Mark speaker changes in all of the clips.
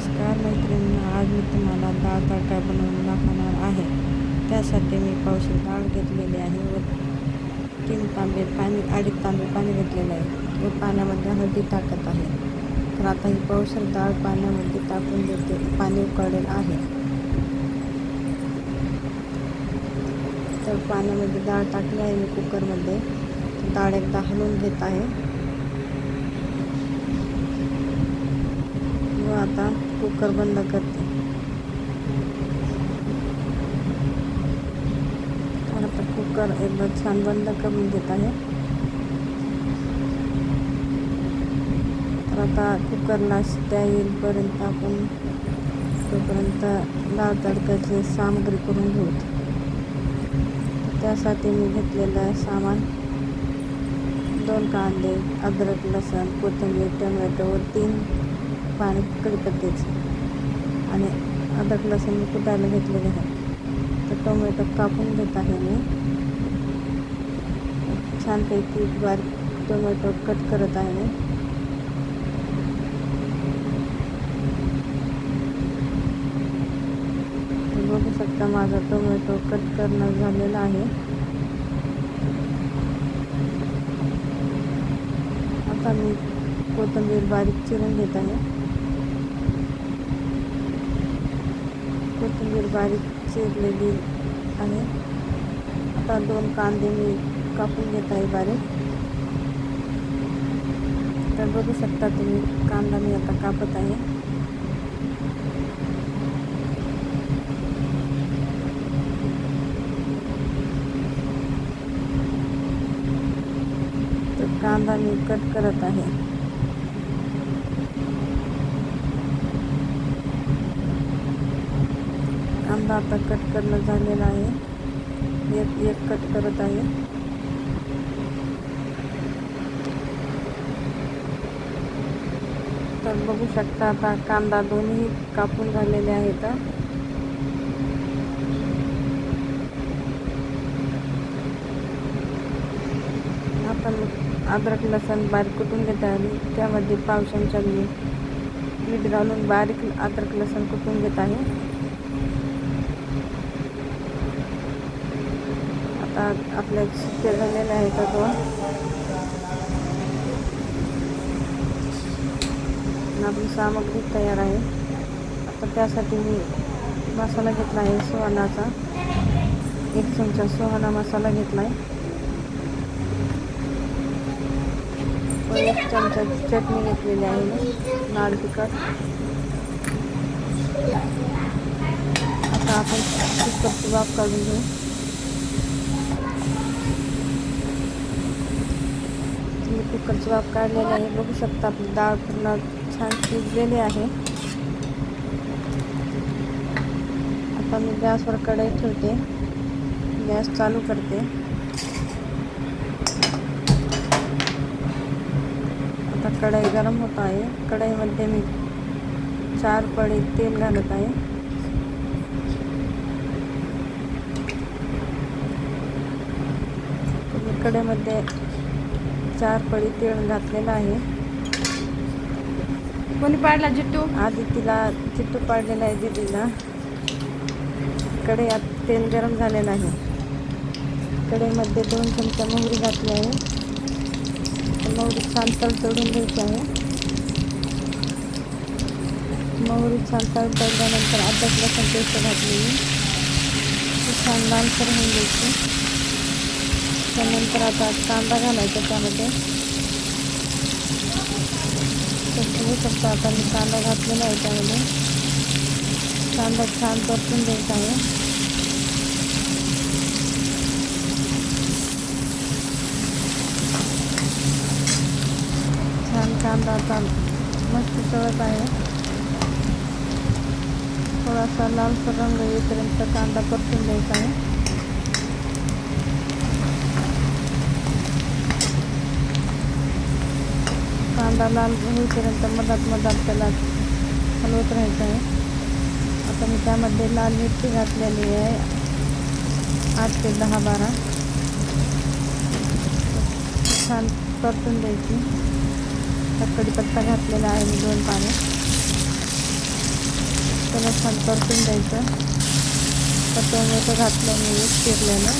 Speaker 1: नमस्कार मैत्रिणींनो, आज मी तुम्हाला डाळ तडका बनवून दाखवणार आहे. त्यासाठी मी पावशेर डाळ घेतलेली आहे व 3 तांबे पाणी 2.5 तांबे पाणी घेतलेले आहे व पाण्यामध्ये हळदी टाकत आहे. तर आता ही पावशेर डाळ पाण्यामध्ये टाकून देते. पाणी उकळलेलं आहे. तर पाण्यामध्ये डाळ टाकली आहे मी कुकरमध्ये. डाळ एकदा हलवून घेत आहे व आता कुकर बंद करते. तर आता कुकर एकदा छान बंद करून घेत आहे. तर आता कुकरला शिट्ट्या येईपर्यंत आपण तोपर्यंत डाळ तडक्याची सामग्री करून घेऊ. त्यासाठी मी घेतलेलं सामान 2 कांदे, अद्रक, लसूण, कोथिंबीर, टोमॅटो व 3 पाणी कढीपत्त्याचे आणि अद्रक लसूण मी कुटायला घेतलेले आहे. तर टोमॅटो कापून घेत आहे मी. छानपैकी बारीक टोमॅटो कट करत आहे मी. बघू शकता माझा टोमॅटो कट करणं झालेला आहे. आता मी कोथिंबीर बारीक चिरून घेत आहे. कोथिंबीर बारीक चिरलेली आहे. आता 2 कांदे मी कापून घेत आहे बारीक. तर बघू शकता तुम्ही कांदा मी आता कापत आहे. तर कांदा मी कट करत आहे. कांदा आता कट करणं झालेला आहे. एक कट करत आहे. तर बघू शकता आता कांदा दोन्ही कापून झालेले आहेत. आता मी अद्रक लसूण बारीक कुटून घेत आहे. त्यामध्ये पाव चमचा मीठ घालून बारीक अद्रक लसूण कुटून घेत आहे. आता आपल्या शिट्ट्या झालेल्या आहेत. आपली सामग्री तयार आहे. आता त्यासाठी मी मसाला घेतला आहे सुहानाचा. 1 चमचा सुहाना मसाला घेतला आहे. 1 चमचा चटणी घेतलेली आहे लाल तिखट. आता आपण कुकरची वाफ काढून घेऊ. मी कुकरची वाफ काढलेली आहे. बघू शकता आपली डाळ पूर्ण छान शिजलेली आहे. आता मी गॅसवर कढई ठेवते. गॅस चालू करते. आता कढई गरम होत आहे. कढईमध्ये मी 4 पळी तेल घालत आहे. कढईमध्ये 4 पळी तेल घातलेलं आहे.
Speaker 2: कोणी पाडला जिट्टू?
Speaker 1: आधी तिला चिट्टू पाडलेला आहे दीदीला. कढईत तेल गरम झालेलं आहे. कढईमध्ये 2 चमचा मोहरी घातली आहे. मोहरी छान तडतडून घ्यायची आहे. मोहरी छान तडतडल्यानंतर अद्रक लसूण पेस्ट घातली. ती छान लालसर होऊन घ्यायची. त्यानंतर आता कांदा घालायचा त्यामध्ये. तर बघू शकता आता मी कांदा घातलेला आहे त्यामध्ये. कांदा छान परतून द्यायचा आहे. छान कांदा आता मस्त तळत आहे. थोडासा लालसर रंग येईपर्यंत कांदा परतून द्यायचा आहे. कांदा लाल होईपर्यंत मधात त्याला हलवत राहायचं आहे. आता मी त्यामध्ये लाल मिरची घातलेली आहे 8 ते 10-12. छान परतून द्यायची. तर कढीपत्ता घातलेला आहे मी 2 पाने. त्याला छान परतून द्यायचं. तर टोमॅटो घातलं मी चिरलेलं,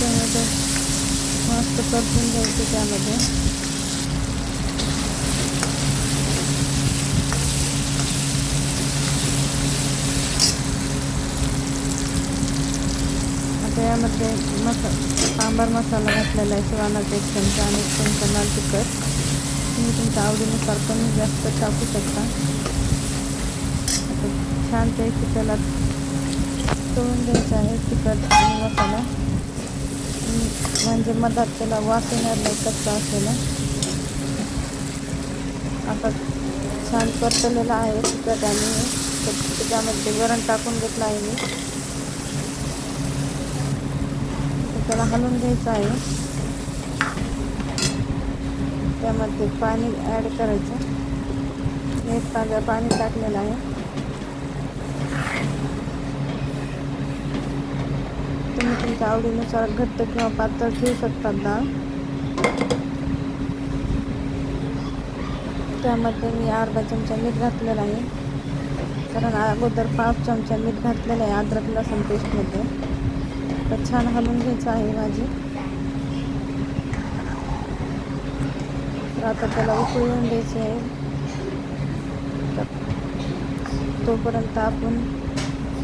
Speaker 1: टोमॅटो मस्त परतून द्यायचं त्यामध्ये. आता यामध्ये सांबार मसाला घातलेला आहे, सुवानाचा 1 चमचा आणि 1 चमचा लाल तिखट. तुम्ही तुमच्या आवडीनुसार कमी जास्त टाकू शकता. आता छानपैकी त्याला तळून द्यायचं आहे तिखट आणि मसाला, म्हणजे मधात त्याला वास येणार नाही कच्चा असलेला. आता छान परतलेला आहे तिखट आणि त्याच्यामध्ये वरण टाकून घेतलं आहे मी. त्याला हलवून घ्यायचं आहे. त्यामध्ये पाणी ॲड करायचं. 1 तांब्या पाणी टाकलेलं आहे. तुम्ही तुमच्या आवडीनुसार घट्ट किंवा पातळ ठेवू शकतात डाळ. त्यामध्ये मी अर्धा चमचा मीठ घातलेलं आहे, कारण अगोदर 5 चमचा मीठ घातलेलं आहे अद्रक लसूण पेस्टमध्ये. तर छान हलवून घ्यायचं आहे भाजी. तर आता त्याला उकळी येऊन द्यायची आहे. तोपर्यंत आपण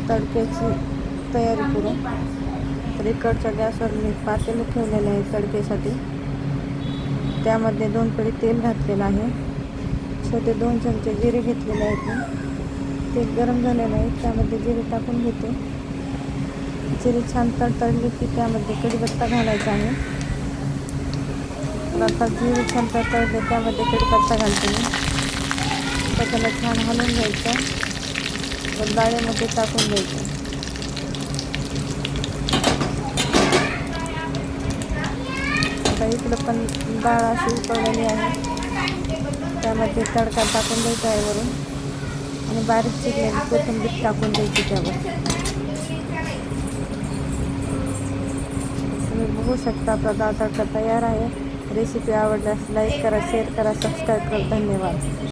Speaker 1: तडक्याची तयारी करू. तर इकडच्या गॅसवर मी पातेलं ठेवलेलं आहे तडक्यासाठी. त्यामध्ये 2 पळी तेल घातलेलं आहे. छोटे 2 चमचे जिरे घेतलेले आहेत. तेल गरम झालेलं आहे, त्यामध्ये जिरे टाकून घेते. जिरे छान तडतडले की त्यामध्ये कढीपत्ता घालायचा आहे. तर आता जिरे छान तडतडले, त्यामध्ये कढीपत्ता घालते मी. तर त्याला छान हलवून घ्यायचं व डाळीमध्ये टाकून द्यायचं. आता इकडं पण डाळ अशी उकळलेली आहे, त्यामध्ये तडका टाकून द्यायचा आहे वरून आणि बारीक चिरलेली कोथिंबीर टाकून द्यायची त्यावर. तुम्ही बघू शकता आपला डाळ तडका तयार आहे. रेसिपी आवडल्यास लाईक करा, शेअर करा, सबस्क्राईब करा. धन्यवाद.